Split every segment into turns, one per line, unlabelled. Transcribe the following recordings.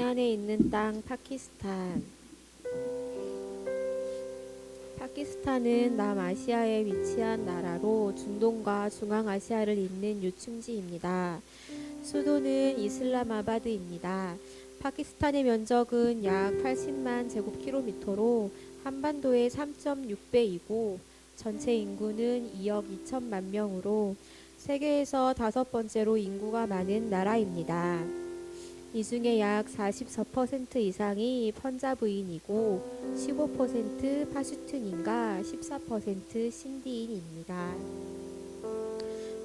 안에 있는 땅 파키스탄은 남아시아에 위치한 나라로 중동과 중앙아시아를 잇는 요충지입니다. 수도는 이슬람아바드입니다. 파키스탄의 면적은 약 80만 제곱킬로미터로 한반도의 3.6배이고 전체 인구는 2억 2천만 명으로 세계에서 다섯 번째로 인구가 많은 나라입니다. 이 중에 약 44% 이상이 펀자브인이고 15% 파슈툰인과 14% 신디인입니다.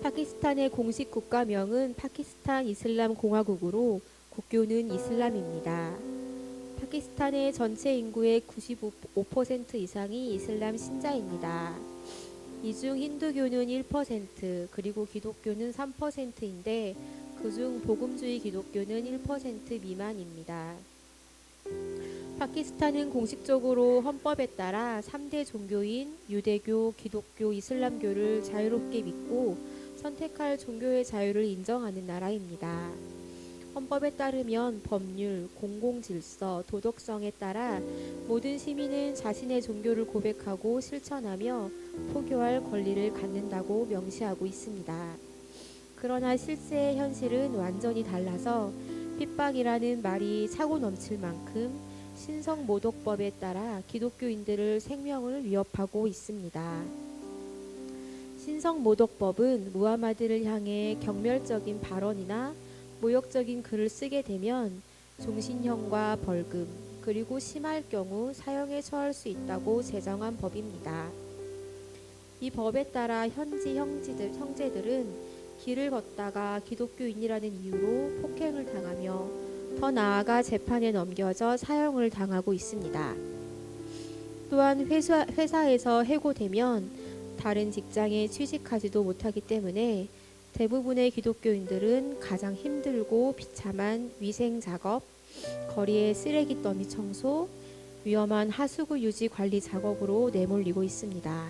파키스탄의 공식 국가명은 파키스탄 이슬람 공화국으로 국교는 이슬람입니다. 파키스탄의 전체 인구의 95% 이상이 이슬람 신자입니다. 이 중 힌두교는 1%, 그리고 기독교는 3%인데 그중 복음주의 기독교는 1% 미만입니다. 파키스탄은 공식적으로 헌법에 따라 3대 종교인 유대교, 기독교, 이슬람교를 자유롭게 믿고 선택할 종교의 자유를 인정하는 나라입니다. 헌법에 따르면 법률, 공공질서, 도덕성에 따라 모든 시민은 자신의 종교를 고백하고 실천하며 포교할 권리를 갖는다고 명시하고 있습니다. 그러나 실제의 현실은 완전히 달라서 핍박이라는 말이 차고 넘칠 만큼 신성모독법에 따라 기독교인들을 생명을 위협하고 있습니다. 신성모독법은 무하마드를 향해 경멸적인 발언이나 모욕적인 글을 쓰게 되면 종신형과 벌금, 그리고 심할 경우 사형에 처할 수 있다고 제정한 법입니다. 이 법에 따라 현지 형제들은 길을 걷다가 기독교인이라는 이유로 폭행을 당하며 더 나아가 재판에 넘겨져 사형을 당하고 있습니다. 또한 회사에서 해고되면 다른 직장에 취직하지도 못하기 때문에 대부분의 기독교인들은 가장 힘들고 비참한 위생 작업, 거리의 쓰레기 더미 청소, 위험한 하수구 유지 관리 작업으로 내몰리고 있습니다.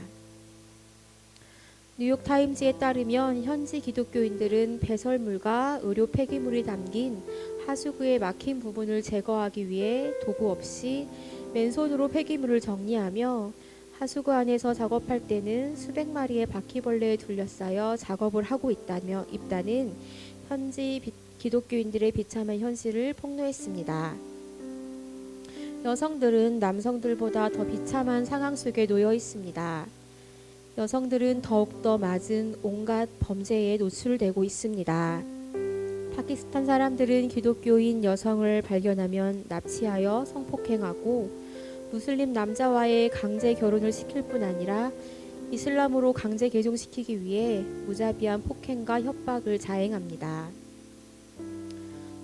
뉴욕타임즈에 따르면 현지 기독교인들은 배설물과 의료 폐기물이 담긴 하수구의 막힌 부분을 제거하기 위해 도구 없이 맨손으로 폐기물을 정리하며 하수구 안에서 작업할 때는 수백 마리의 바퀴벌레에 둘러싸여 작업을 하고 있다는 현지 기독교인들의 비참한 현실을 폭로했습니다. 여성들은 남성들보다 더 비참한 상황 속에 놓여 있습니다. 여성들은 더욱더 맞은 온갖 범죄에 노출되고 있습니다. 파키스탄 사람들은 기독교인 여성을 발견하면 납치하여 성폭행하고 무슬림 남자와의 강제 결혼을 시킬 뿐 아니라 이슬람으로 강제 개종시키기 위해 무자비한 폭행과 협박을 자행합니다.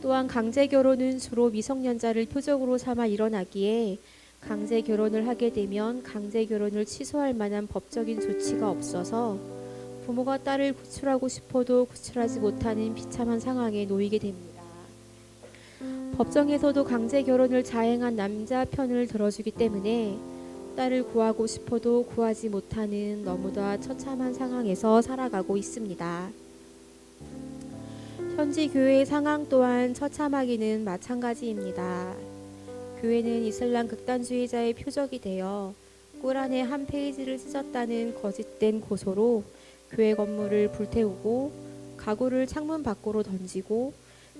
또한 강제 결혼은 주로 미성년자를 표적으로 삼아 일어나기에 강제 결혼을 하게 되면 강제 결혼을 취소할 만한 법적인 조치가 없어서 부모가 딸을 구출하고 싶어도 구출하지 못하는 비참한 상황에 놓이게 됩니다. 법정에서도 강제 결혼을 자행한 남자 편을 들어주기 때문에 딸을 구하고 싶어도 구하지 못하는 너무나 처참한 상황에서 살아가고 있습니다. 현지 교회의 상황 또한 처참하기는 마찬가지입니다. 교회는 이슬람 극단주의자의 표적이 되어 꾸란의 한 페이지를 찢었다는 거짓된 고소로 교회 건물을 불태우고 가구를 창문 밖으로 던지고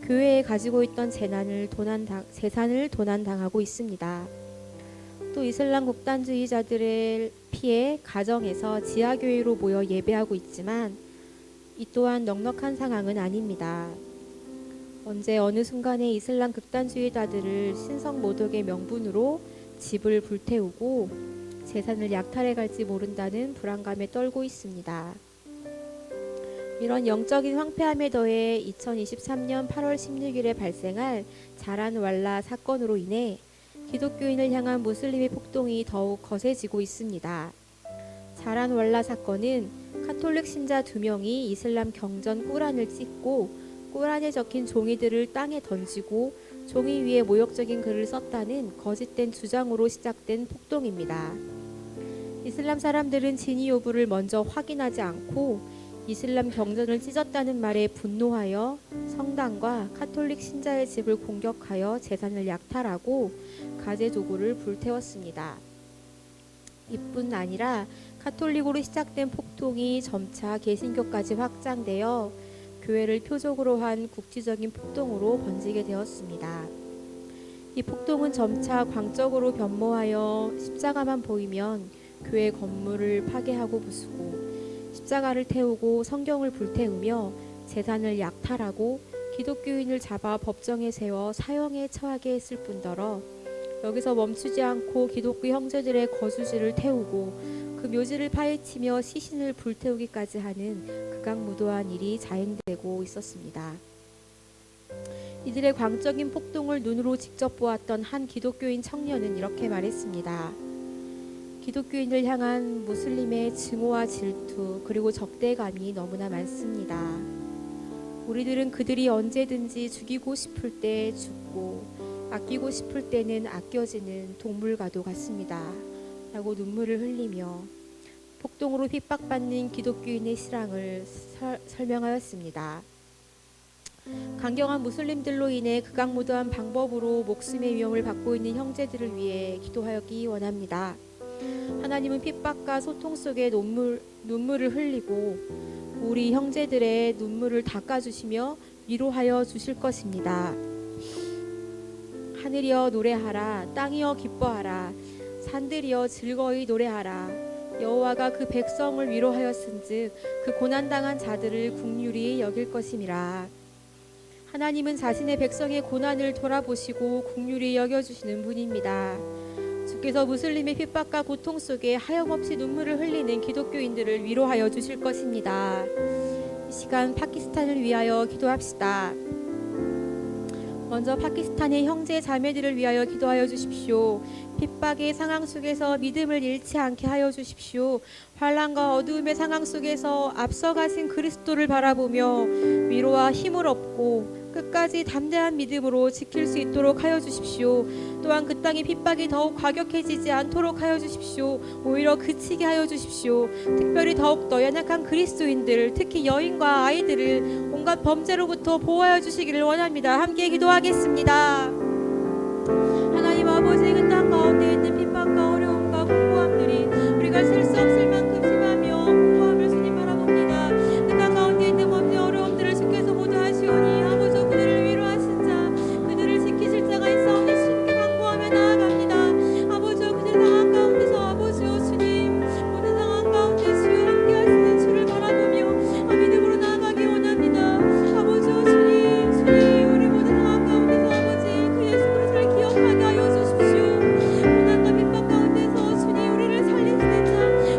교회에 가지고 있던 재산을 도난당하고 있습니다. 또 이슬람 극단주의자들의 피해 가정에서 지하교회로 모여 예배하고 있지만 이 또한 넉넉한 상황은 아닙니다. 언제 어느 순간에 이슬람 극단주의자들을 신성모독의 명분으로 집을 불태우고 재산을 약탈해 갈지 모른다는 불안감에 떨고 있습니다. 이런 영적인 황폐함에 더해 2023년 8월 16일에 발생할 자란왈라 사건으로 인해 기독교인을 향한 무슬림의 폭동이 더욱 거세지고 있습니다. 자란왈라 사건은 카톨릭 신자 2명이 이슬람 경전 꾸란을 찢고 꾸란에 적힌 종이들을 땅에 던지고 종이 위에 모욕적인 글을 썼다는 거짓된 주장으로 시작된 폭동입니다. 이슬람 사람들은 진위 여부를 먼저 확인하지 않고 이슬람 경전을 찢었다는 말에 분노하여 성당과 카톨릭 신자의 집을 공격하여 재산을 약탈하고 가재 도구를 불태웠습니다. 이뿐 아니라 카톨릭으로 시작된 폭동이 점차 개신교까지 확장되어 교회를 표적으로 한 국지적인 폭동으로 번지게 되었습니다. 이 폭동은 점차 광적으로 변모하여 십자가만 보이면 교회 건물을 파괴하고 부수고 십자가를 태우고 성경을 불태우며 재산을 약탈하고 기독교인을 잡아 법정에 세워 사형에 처하게 했을 뿐더러 여기서 멈추지 않고 기독교 형제들의 거주지를 태우고 그 묘지를 파헤치며 시신을 불태우기까지 하는 극악무도한 일이 자행되고 있었습니다. 이들의 광적인 폭동을 눈으로 직접 보았던 한 기독교인 청년은 이렇게 말했습니다. 기독교인을 향한 무슬림의 증오와 질투 그리고 적대감이 너무나 많습니다. 우리들은 그들이 언제든지 죽이고 싶을 때 죽고 아끼고 싶을 때는 아껴지는 동물과도 같습니다. 라고 눈물을 흘리며 폭동으로 핍박받는 기독교인의 실황을 설명하였습니다. 강경한 무슬림들로 인해 극악무도한 방법으로 목숨의 위험을 받고 있는 형제들을 위해 기도하기 원합니다. 하나님은 핍박과 소통 속에 눈물을 흘리고 우리 형제들의 눈물을 닦아주시며 위로하여 주실 것입니다. 하늘이여 노래하라, 땅이여 기뻐하라, 산들이여 즐거이 노래하라. 여호와가 그 백성을 위로하였은즉 그 고난당한 자들을 긍휼히 여길 것임이라. 하나님은 자신의 백성의 고난을 돌아보시고 긍휼히 여겨주시는 분입니다. 주께서 무슬림의 핍박과 고통 속에 하염없이 눈물을 흘리는 기독교인들을 위로하여 주실 것입니다. 이 시간 파키스탄을 위하여 기도합시다. 먼저 파키스탄의 형제 자매들을 위하여 기도하여 주십시오. 핍박의 상황 속에서 믿음을 잃지 않게 하여 주십시오. 환난과 어두움의 상황 속에서 앞서가신 그리스도를 바라보며 위로와 힘을 얻고 끝까지 담대한 믿음으로 지킬 수 있도록 하여 주십시오. 또한 그 땅의 핍박이 더욱 과격해지지 않도록 하여 주십시오. 오히려 그치게 하여 주십시오. 특별히 더욱더 연약한 그리스도인들, 특히 여인과 아이들을 온갖 범죄로부터 보호하여 주시기를 원합니다. 함께 기도하겠습니다. 하나님 아버지, 그 땅 가운데 있는 핍박과 어려움과 공고함들이 우리가 셀 수 없을 만큼 심하며 공고함을 주님 바라봅니다. 그 땅 가운데 있는 범죄 어려움들을 주께서 모두 하시오니 아버지 그들을 위로하신 자, 그들을 지키실 자가 있사오니 주님께 간구하며 나아갑니다. 아버지 그들 상황 가운데서 아버지 주님 모든 상황 가운데 주여 함께 하시는 주를 바라보며 믿음으로 나아가기 원합니다. 아버지 주님 우리 모든 상황 가운데서 아버지 그 예수 그리스도를 기억하게 하여 주십시오. 고난과 핍박 가운데서 주님 우리를 살리시는 자,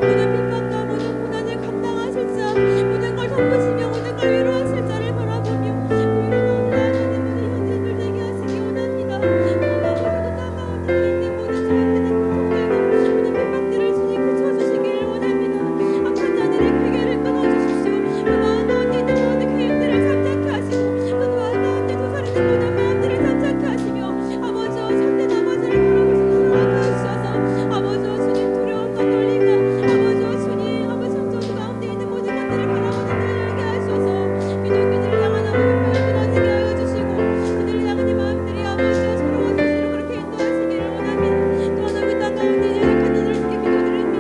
모든 핍박과 모든 고난을 감당하실 자, 모든 걸 덮으시며 모든 걸 위로하실 자를 바라보며 오히려 마음 나아가는 모든 형제들 되게 하시기 원합니다. 아버지 그 땅 가운데 있는 모든 저희들의 고통들과 모든 핍박들을 주님 그쳐주시기를 원합니다. 악한 자들의 괴계를 끊어주십시오. 그 마음 가운데 있는 모든 계획들을 잠잠케 하시고 그 마음 가운데 도사리는 모든 마음들을 잠잠케 하시며 아버지 참된 아버지를 바라보시는 하게 하셔서 아버지 주님 두려움과 떨림과 아버지 주님 아버지 창조 가운데 있는 모든 것들을 바라보는 하게 하셔서 기독교인들을 향한 아버지 표를 끊어지게 하여 주시고 그들을 향한 이 마음들이 아버지 서로가 스스로 그렇게 인도하시기를 원합니다. 또한 그 땅 가운데 연약한 이들을 주께 기도드립니다.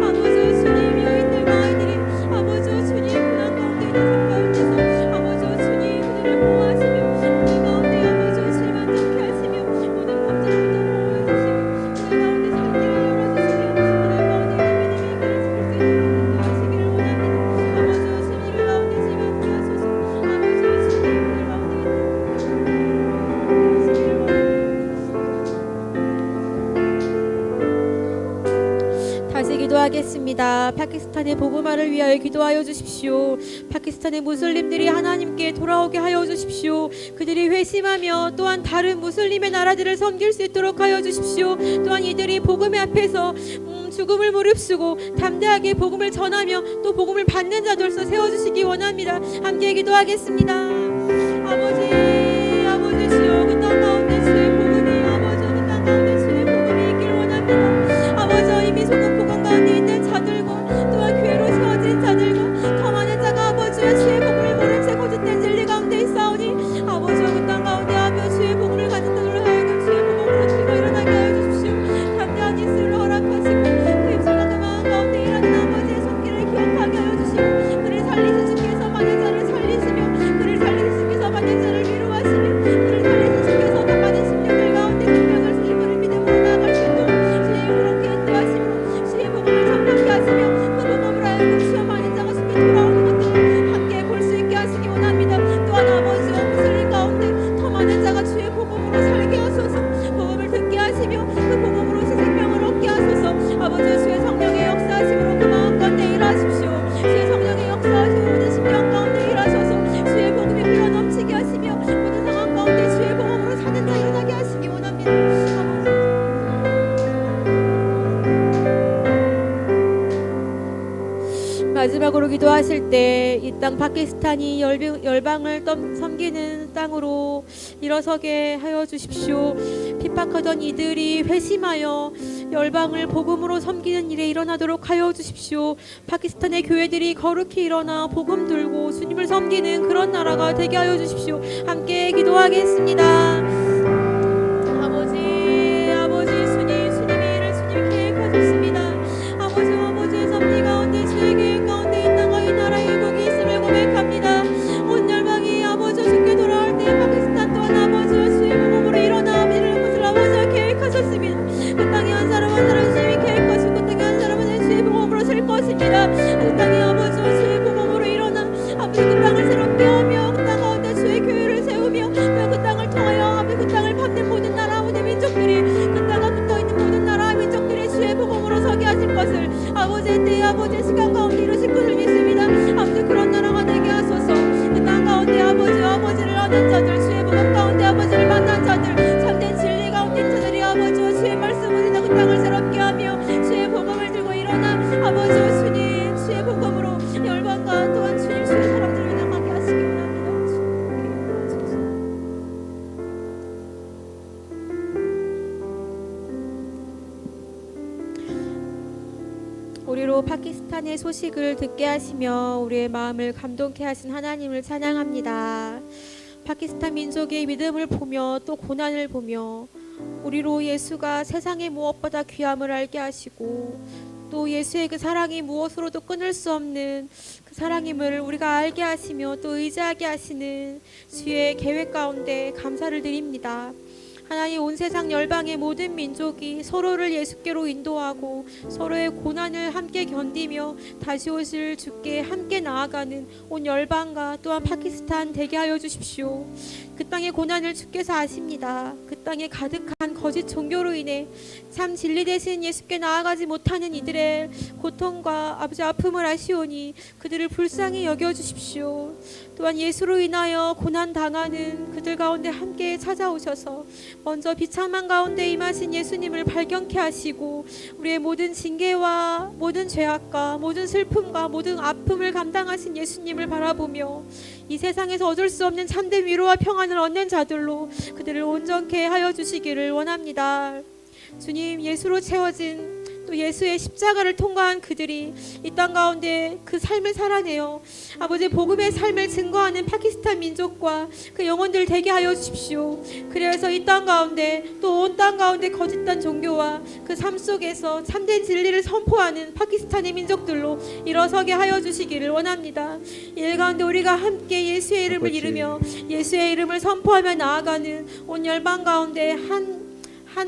아버지 주님 여인들과 아이들이 아버지 주님 고난 가운데 있는 삶 가운데서 아버지 주님 그들을 보호하시며 그들 가운데 아버지 주님 안전케 하시며 모든 범죄로부터 보호해 주시고 그들 가운데 살 길을 열어주시며 그들 가운데 있는 믿음의 길을 지킬 수 있도록 인도하시기를 원합니다. 아버지 주님 이 가운데 주님 함께 하소서. 아버지 주님 그들 가운데 있는 하시기를 원합니다. 다시 기도하겠습니다. 파키스탄의 복음화를 위하여 기도하여 주십시오. 파키스탄의 무슬림들이 하나님께 돌아오게 하여 주십시오. 그들이 회심하며 또한 다른 무슬림의 나라들을 섬길 수 있도록 하여 주십시오. 또한 이들이 복음의 앞에서 죽음을 무릅쓰고 담대하게 복음을 전하며 또 복음을 받는 자들로서 세워주시기 원합니다. 함께 기도하겠습니다. 아버지 주여 그 땅 가운데 주의 복음이 아버지 그 땅 가운데 주의 복음이 있기를 원합니다. 아버지 이미 소금 보관 가운데 있는 자들과 또한 교회로 세워진 자들과 더 많은 자가 마지막으로 기도하실 때 이 땅 파키스탄이 열방을 섬기는 땅으로 일어서게 하여 주십시오. 핍박하던 이들이 회심하여 열방을 복음으로 섬기는 일에 일어나도록 하여 주십시오. 파키스탄의 교회들이 거룩히 일어나 복음 들고 주님을 섬기는 그런 나라가 되게 하여 주십시오. 함께 기도하겠습니다. 아버지 주님의 일을 주님 계획하셨습니다. 아버지의 섭리 가운데 주의 계획 가운데 이 땅과 이 나라의 복이 있음을 고백합니다. 온 열방이 아버지 주께 돌아올 때 파키스탄 또한 아버지 주의 복음으로 일어나 이를 것을 아버지가 계획하셨습니다. 그 땅에 한 사람 한 사람 주님이 계획하시고 그 땅에 한 사람은 주의 복음으로 설 것입니다. 그 땅에 아버지 주의 복음으로 일어나 아버지 그 땅을 새롭게 하며 그 땅 가운데 주의 교회를 세우며 그 땅을 통하여 아버지 그 땅을 밟는 모든 나라 모든 민족들이 그 땅과 붙어 있는 모든 나라 민족들이 주의 복음으로 서게 하실 것을 아버지의 때에 아버지의 시간 가운데 이루실 것을 믿습니다. 아버지 그런 나라가 되게 하소서. 그 땅 가운데 아버지를 아는 자들 주의 복음 가운데 아버지를 만난 자들 참된 진리 가운데 있는 자들이 아버지 주의 말씀을 듣는 그 땅을 새롭게 하며 주의 복음을 들고 일어나 아버지 주님 주의 복음으로 열방과 또한 주님 주의 사람들을 위하게 하시기 원합니다. 우리로 파키스탄의 소식을 듣게 하시며 우리의 마음을 감동케 하신 하나님을 찬양합니다. 파키스탄 민족의 믿음을 보며 또 고난을 보며 우리로 예수가 세상의 무엇보다 귀함을 알게 하시고 또 예수의 그 사랑이 무엇으로도 끊을 수 없는 그 사랑임을 우리가 알게 하시며 또 의지하게 하시는 주의 계획 가운데 감사를 드립니다. 하나님 온 세상 열방의 모든 민족이 서로를 예수께로 인도하고 서로의 고난을 함께 견디며 다시 오실 주께 함께 나아가는 온 열방과 또한 파키스탄 되게 하여 주십시오. 그 땅의 고난을 주께서 아십니다. 그 땅에 가득한 거짓 종교로 인해 참 진리 대신 예수께 나아가지 못하는 이들의 고통과 아버지 아픔을 아시오니 그들을 불쌍히 여겨주십시오. 또한 예수로 인하여 고난당하는 그들 가운데 함께 찾아오셔서 먼저 비참한 가운데 임하신 예수님을 발견케 하시고 우리의 모든 징계와 모든 죄악과 모든 슬픔과 모든 아픔을 감당하신 예수님을 바라보며 이 세상에서 얻을 수 없는 참된 위로와 평안을 얻는 자들로 그들을 온전케 하여 주시기를 원합니다. 주님, 예수로 채워진 또 예수의 십자가를 통과한 그들이 이 땅 가운데 그 삶을 살아내어 아버지 복음의 삶을 증거하는 파키스탄 민족과 그 영혼들 되게 하여 주십시오. 그래서 이 땅 가운데 또 온 땅 가운데 거짓된 종교와 그 삶 속에서 참된 진리를 선포하는 파키스탄의 민족들로 일어서게 하여 주시기를 원합니다. 일 가운데 우리가 함께 예수의 이름을 이루며 예수의 이름을 선포하며 나아가는 온 열방 가운데 한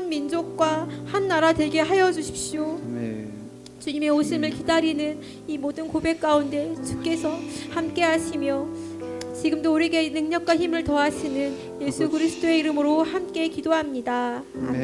민족과 한 나라 되게 하여 주십시오. 주님의 오심을 기다리는 이 모든 고백 가운데 주께서 함께 하시며 지금도 우리에게 능력과 힘을 더하시는 예수 그리스도의 이름으로 함께 기도합니다. 아멘.